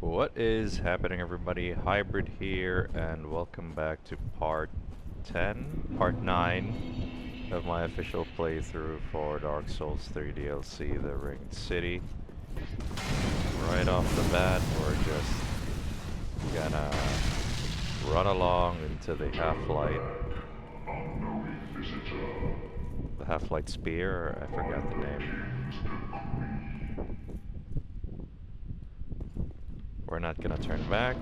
What is happening, everybody? Hybrid here, and welcome back to part part 9 of my official playthrough for Dark Souls 3 DLC, The Ringed City. Right off the bat, we're just gonna run along into the half-light. The half-light spear, I forgot the name. We're not gonna turn back.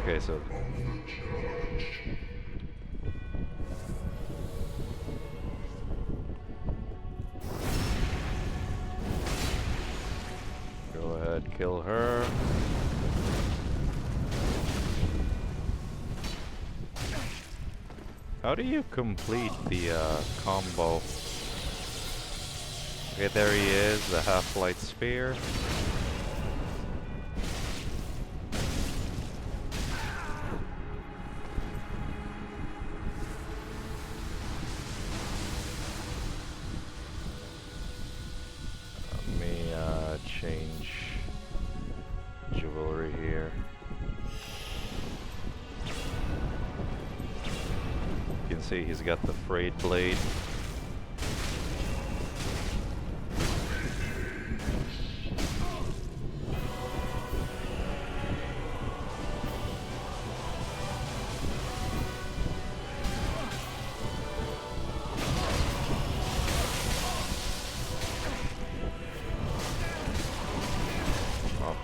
Okay, so go ahead, kill her. How do you complete the combo? Okay, there he is, the half-light spear. Change jewelry here. You can see he's got the frayed blade.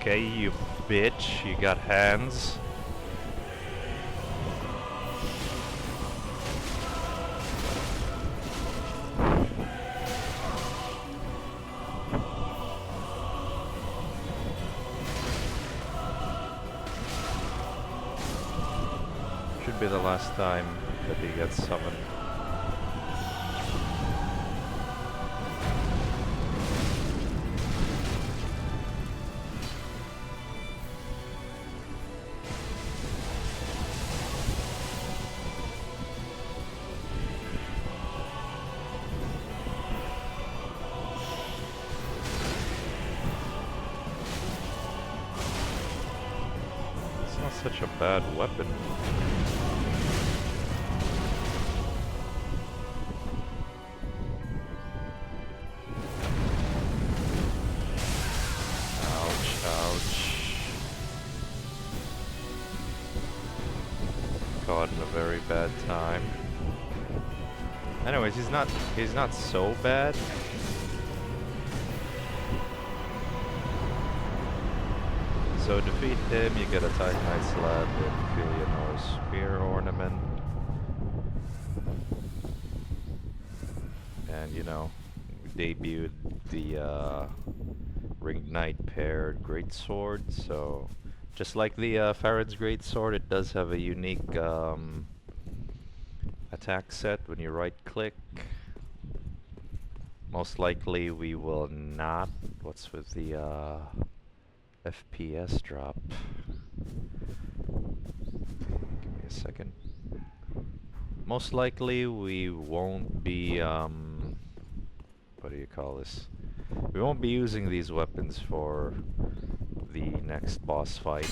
Okay, you bitch, you got hands. Should be the last time that he gets summoned. Such a bad weapon. Ouch, ouch. Caught in a very bad time. Anyways, he's not so bad. So defeat him, you get a Titanite slab and Philionor spear ornament. And you know, we debuted the Ringed Knight paired greatsword, so just like the Farron's greatsword, it does have a unique attack set when you right click. Most likely we will not. What's with the FPS drop? Give me a second. Most likely we won't be what do you call this? We won't be using these weapons for the next boss fight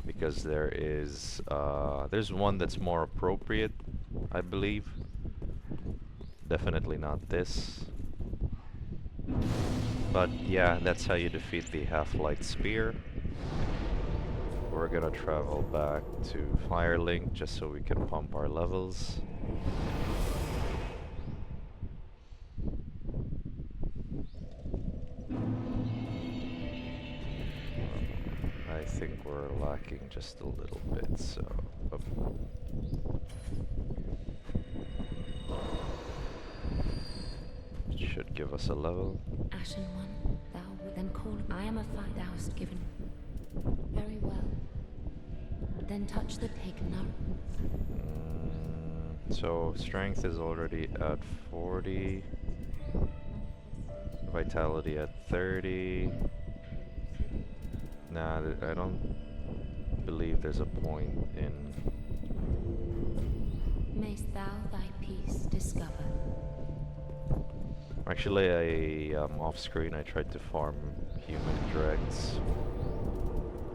because there's one that's more appropriate, I believe. Definitely not this. But yeah, that's how you defeat the half-light spear. We're gonna travel back to Firelink just so we can pump our levels. I think we're lacking just a little bit, so... Should give us a level. Ashen one, thou wilt then call. I am a fire thou hast given. Very well. Then touch the pig now. So strength is already at 40. Vitality at 30. Nah, I don't believe there's a point in... Mayst thou thy peace discover. Actually, off screen I tried to farm human dregs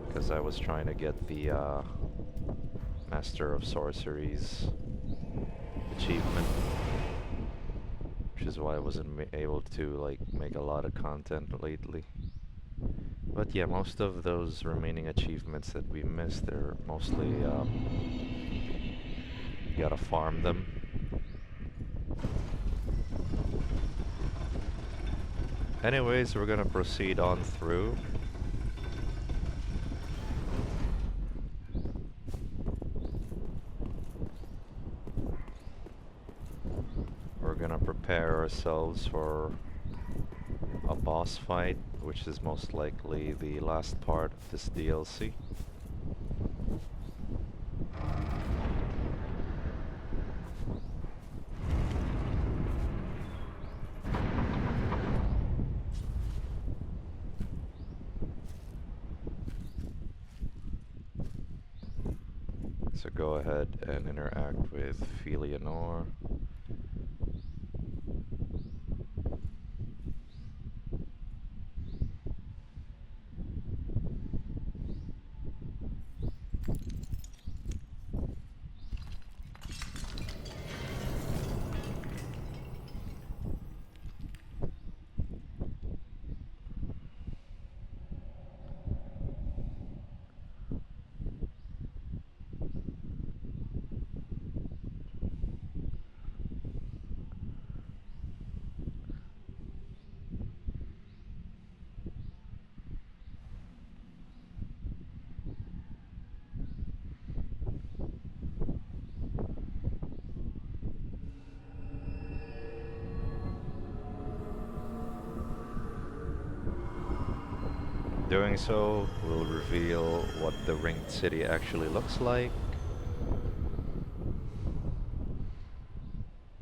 because I was trying to get the Master of Sorceries achievement, which is why I wasn't able to like make a lot of content lately. But yeah, most of those remaining achievements that we missed, they're mostly you gotta farm them. Anyways, we're gonna proceed on through. We're gonna prepare ourselves for a boss fight, which is most likely the last part of this DLC. So go ahead and interact with Felianor. Doing so will reveal what the ringed city actually looks like,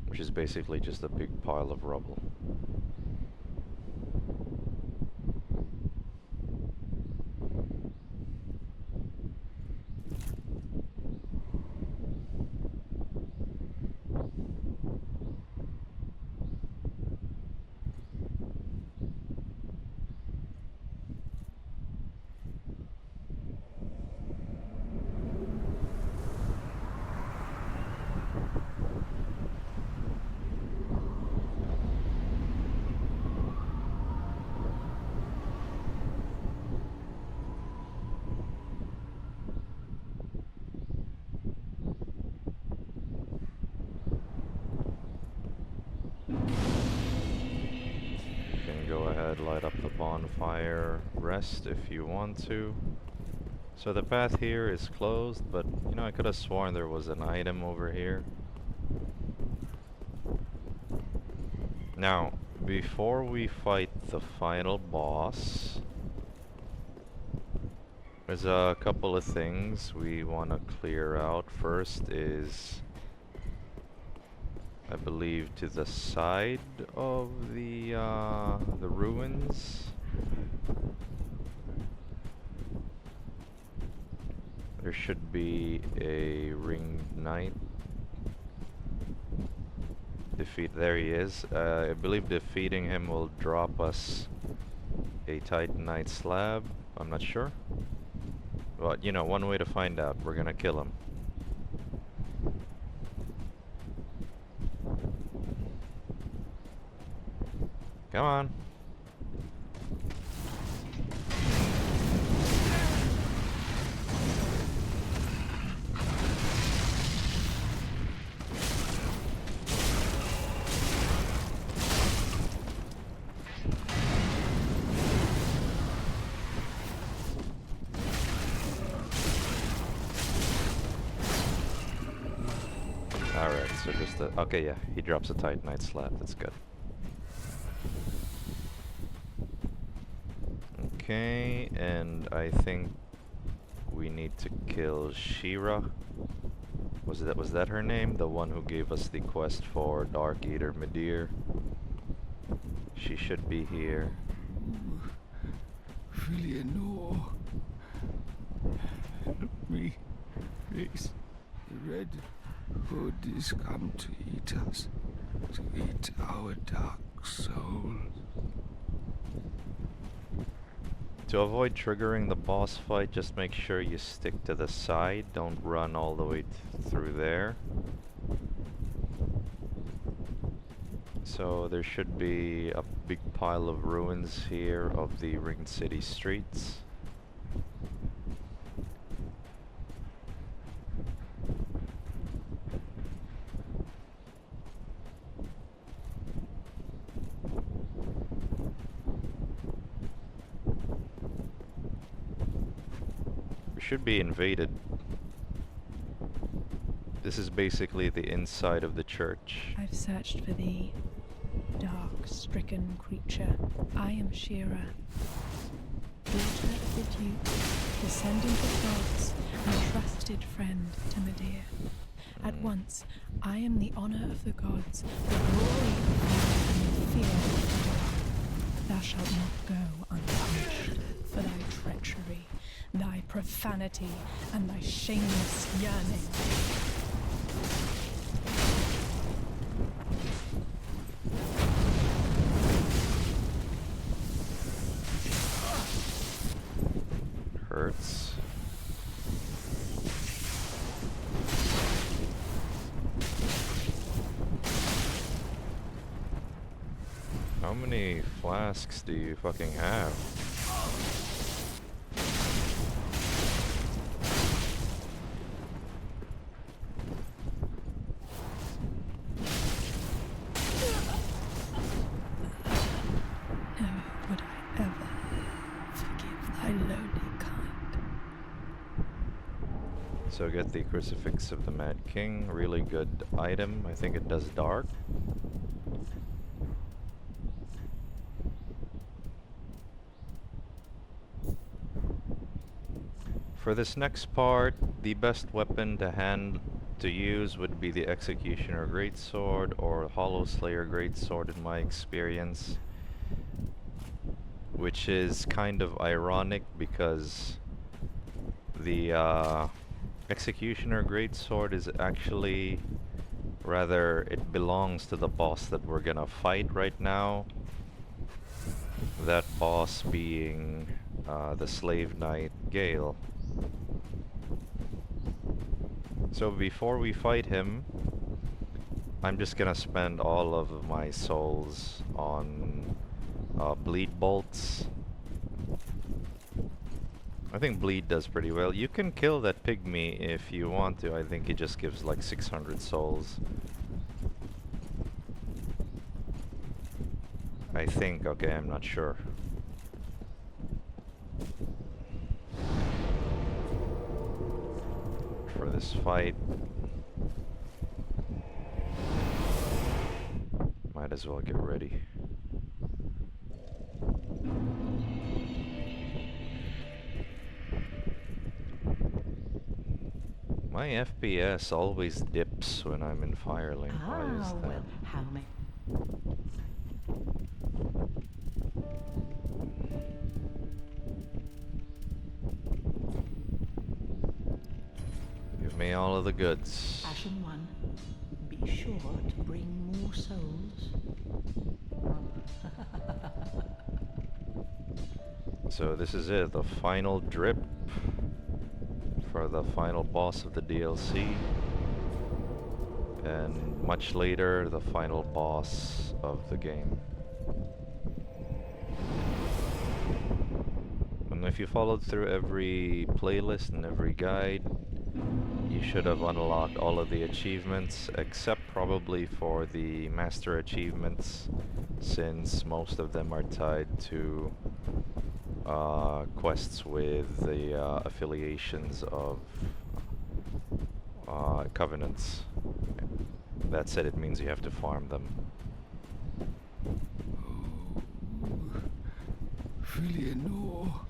which is basically just a big pile of rubble. Light up the bonfire, rest if you want to. So the path here is closed, but you know, I could have sworn there was an item over here. Now, before we fight the final boss, there's a couple of things we want to clear out. First is, I believe, to the side of the ruins. There should be a ringed knight. There he is. I believe defeating him will drop us a Titanite slab. I'm not sure. But you know, one way to find out. We're gonna kill him. Come on. Alright, so just okay, yeah, he drops a Titanite slab, that's good. Okay, and I think we need to kill Shira. Was that her name? The one who gave us the quest for Dark Eater Midir. She should be here. Eleanor, help me, please. The Red Hood is come to eat us, to eat our dark souls. To avoid triggering the boss fight, just make sure you stick to the side. Don't run all the way through there. So there should be a big pile of ruins here of the Ringed City streets. We should be invaded. This is basically the inside of the church. I've searched for thee, dark, stricken creature. I am Shira, daughter of the Duke, descendant of gods, and trusted friend to Midir. At once, I am the honor of the gods, the glory of fire, and the fear of the dark. Thou shalt not go unpunished for thy treachery, thy profanity, and thy shameless yearning. Hurts. How many flasks do you fucking have? Never would I ever forgive thy lowly kind. So get the Crucifix of the Mad King, really good item. I think it does dark. For this next part, the best weapon to use would be the Executioner Greatsword or Hollow Slayer Greatsword in my experience. Which is kind of ironic because the Executioner Greatsword is actually, rather, it belongs to the boss that we're gonna fight right now. That boss being the Slave Knight Gael. So before we fight him, I'm just gonna spend all of my souls on bleed bolts. I think bleed does pretty well. You can kill that pygmy if you want to. I think it just gives like 600 souls. I think, okay, I'm not sure. For this fight, might as well get ready. My FPS always dips when I'm in Firelink. Why is that? Well, how may... Give me all of the goods. Ashen one, be sure to bring more souls. So this is it, the final drip for the final boss of the DLC. And much later, the final boss of the game. And if you followed through every playlist and every guide, you should have unlocked all of the achievements, except probably for the master achievements, since most of them are tied to quests with the affiliations of covenants. That said, it means you have to farm them. Filiano.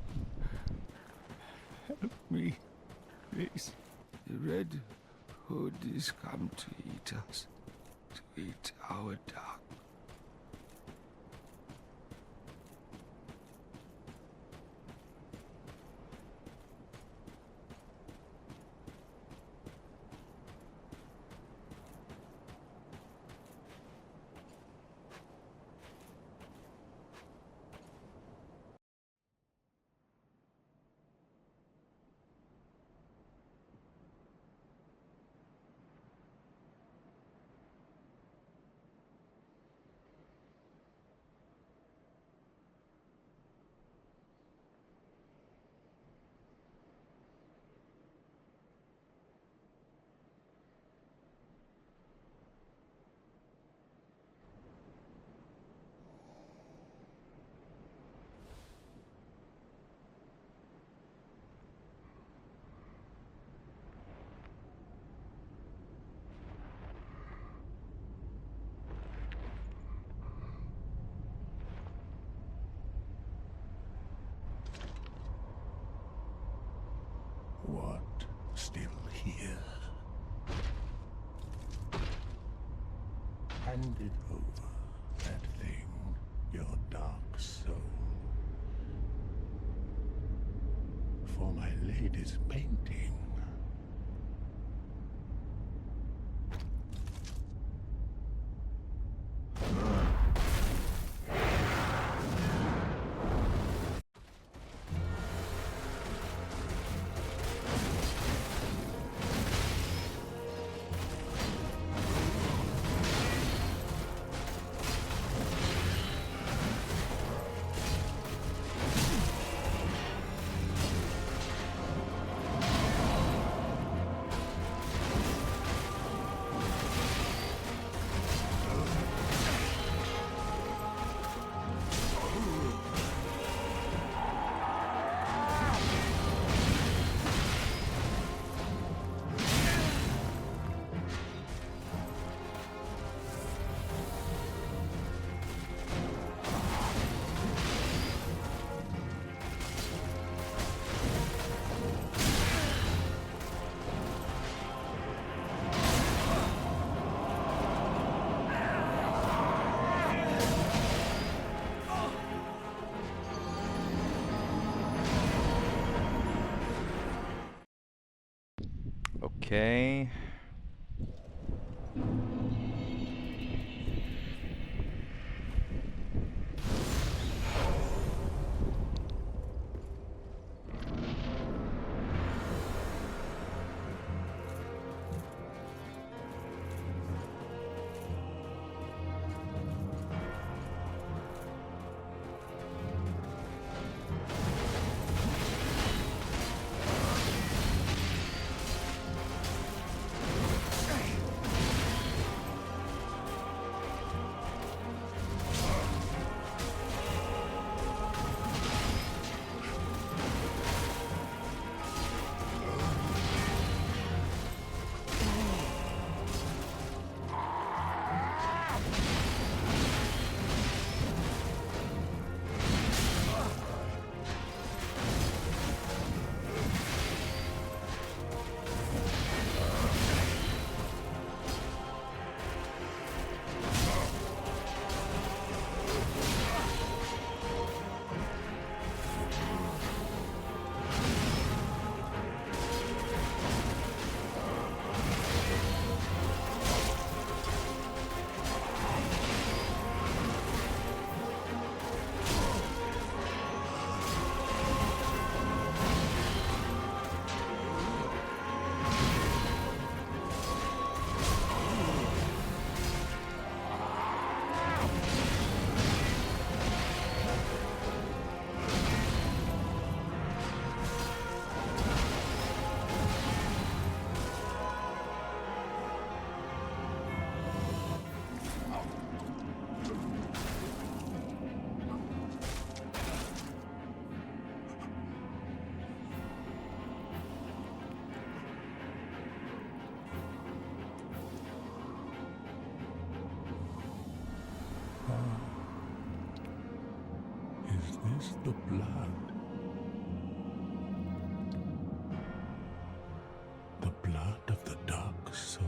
Help me, please. The Red Hood is come to eat us, to eat our dark. What? Still here? Hand it over, that thing, your dark soul. For my lady's painting. Okay. is the blood. The blood of the dark soul.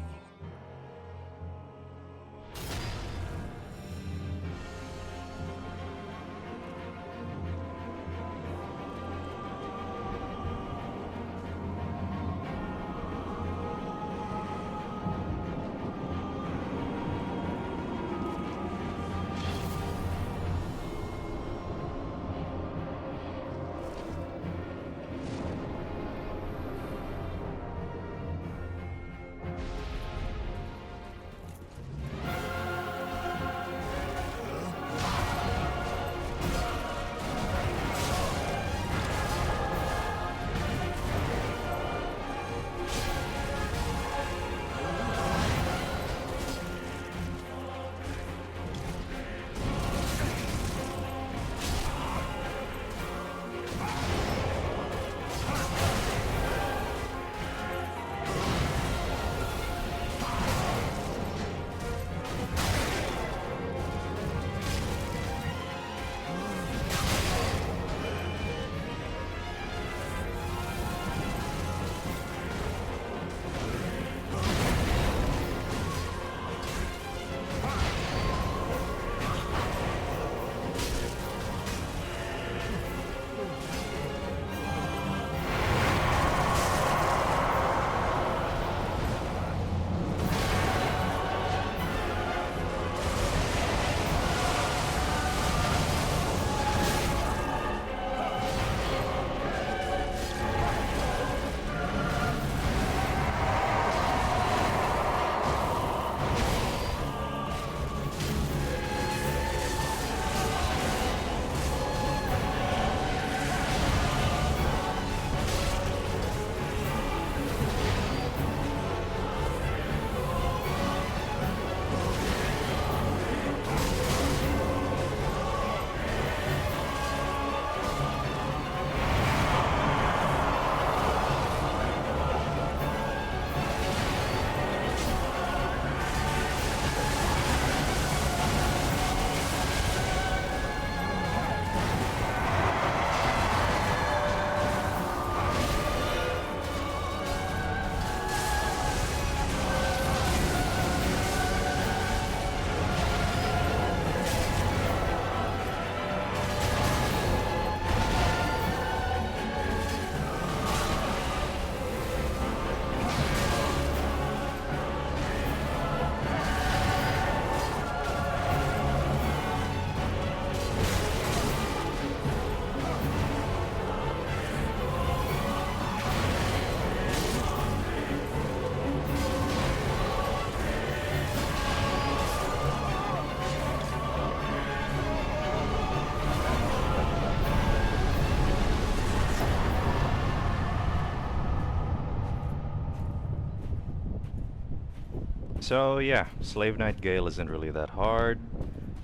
So yeah, Slave Knight Gael isn't really that hard.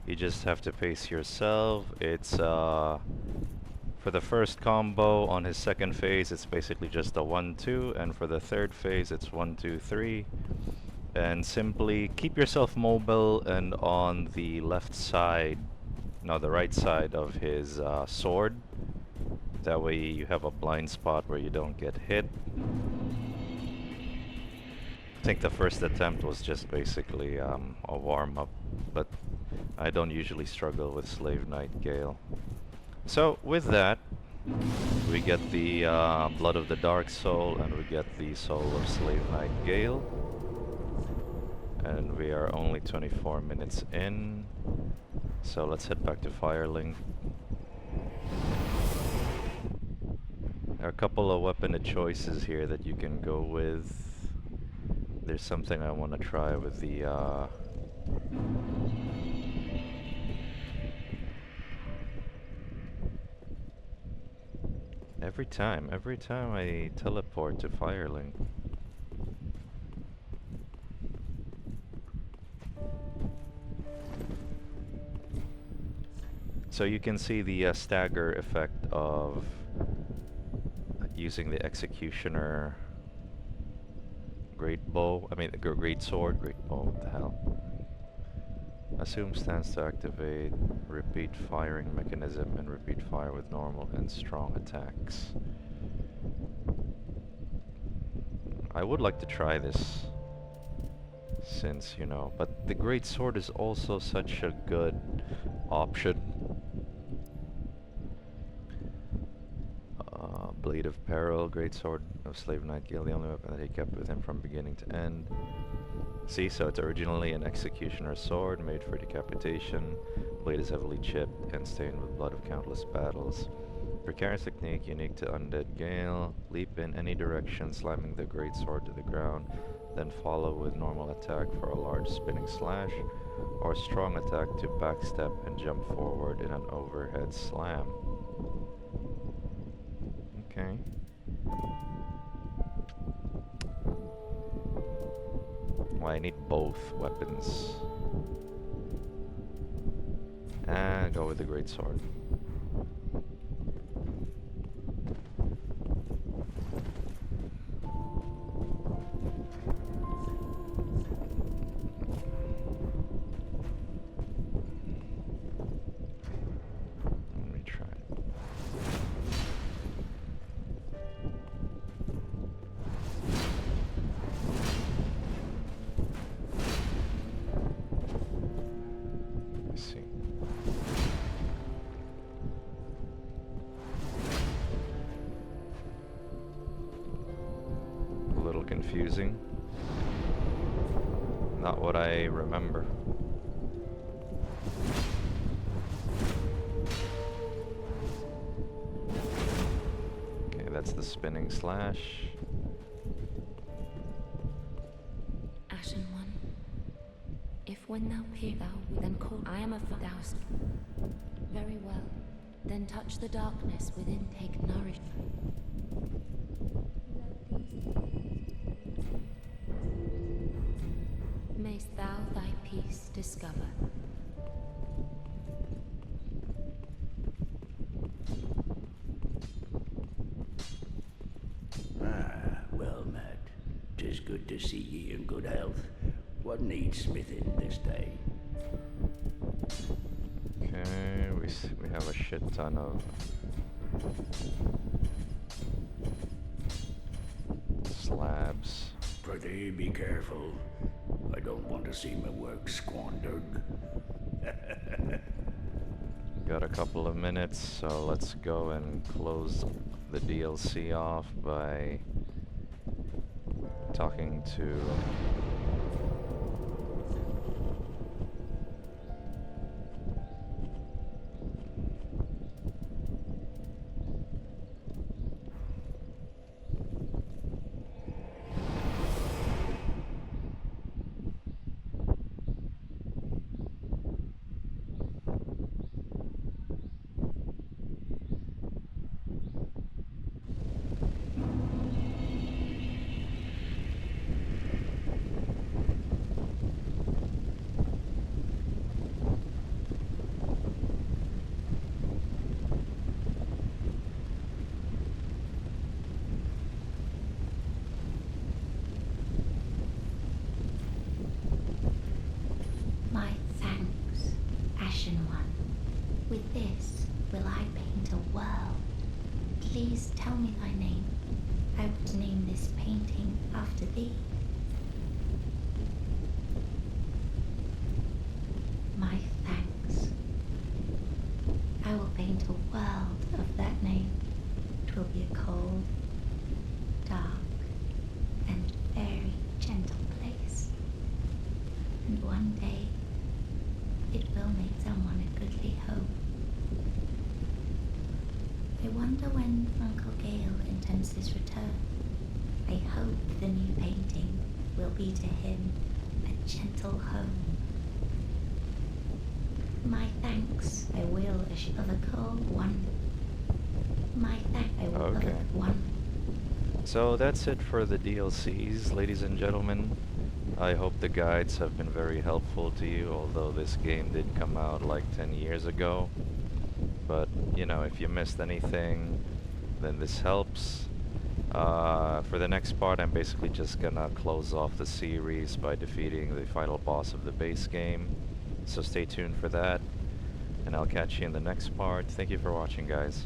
You just have to pace yourself. It's for the first combo on his second phase, it's basically just a 1-2, and for the third phase, it's 1-2-3. And simply keep yourself mobile and on the left side, no, the right side of his sword. That way you have a blind spot where you don't get hit. I think the first attempt was just basically a warm-up, but I don't usually struggle with Slave Knight Gael. So with that, we get the Blood of the Dark Soul, and we get the Soul of Slave Knight Gael. And we are only 24 minutes in, so let's head back to Firelink. There are a couple of weapon choices here that you can go with. There's something I want to try with the every time I teleport to Firelink. So you can see the stagger effect of using the Executioner great bow, great sword, great bow, what the hell. Assume stands to activate repeat firing mechanism and repeat fire with normal and strong attacks. I would like to try this, since, you know, but the great sword is also such a good option. Blade of Peril, great sword of Slave Knight Gael, the only weapon that he kept with him from beginning to end. See, so it's originally an executioner's sword made for decapitation. Blade is heavily chipped and stained with blood of countless battles. Precarious technique unique to undead Gael. Leap in any direction, slamming the great sword to the ground, then follow with normal attack for a large spinning slash, or strong attack to backstep and jump forward in an overhead slam. Okay. Well, I need both weapons. And go with the great sword. Let me try it. Let's see. A little confusing. Not what I remember. Okay, that's the spinning slash. Ashen one, if when thou peer thou, then call I am a doused. Very well. Then touch the darkness within, take nourishment. Mayst thou thy peace discover. Well met. 'Tis good to see ye in good health. What needs smithing this day? Okay, we have a shit ton of slabs. Prithee, be careful. I don't want to see my work squandered. Got a couple of minutes, so let's go and close the DLC off by talking to My thanks, Ashen One. With this will I paint a world. Please tell me thy name. I would name this painting after thee. My thanks. I will paint a world of that name. 'Twill be a cold, dark, and very gentle place. And one day, it will make someone a goodly home. I wonder when Uncle Gael intends his return. I hope the new painting will be to him a gentle home. My thanks, I will of a cold one. My thanks, I will Okay. of one. So that's it for the DLCs, ladies and gentlemen. I hope the guides have been very helpful to you, although this game did come out like 10 years ago. But, you know, if you missed anything, then this helps. For the next part, I'm basically just gonna close off the series by defeating the final boss of the base game. So stay tuned for that, and I'll catch you in the next part. Thank you for watching, guys.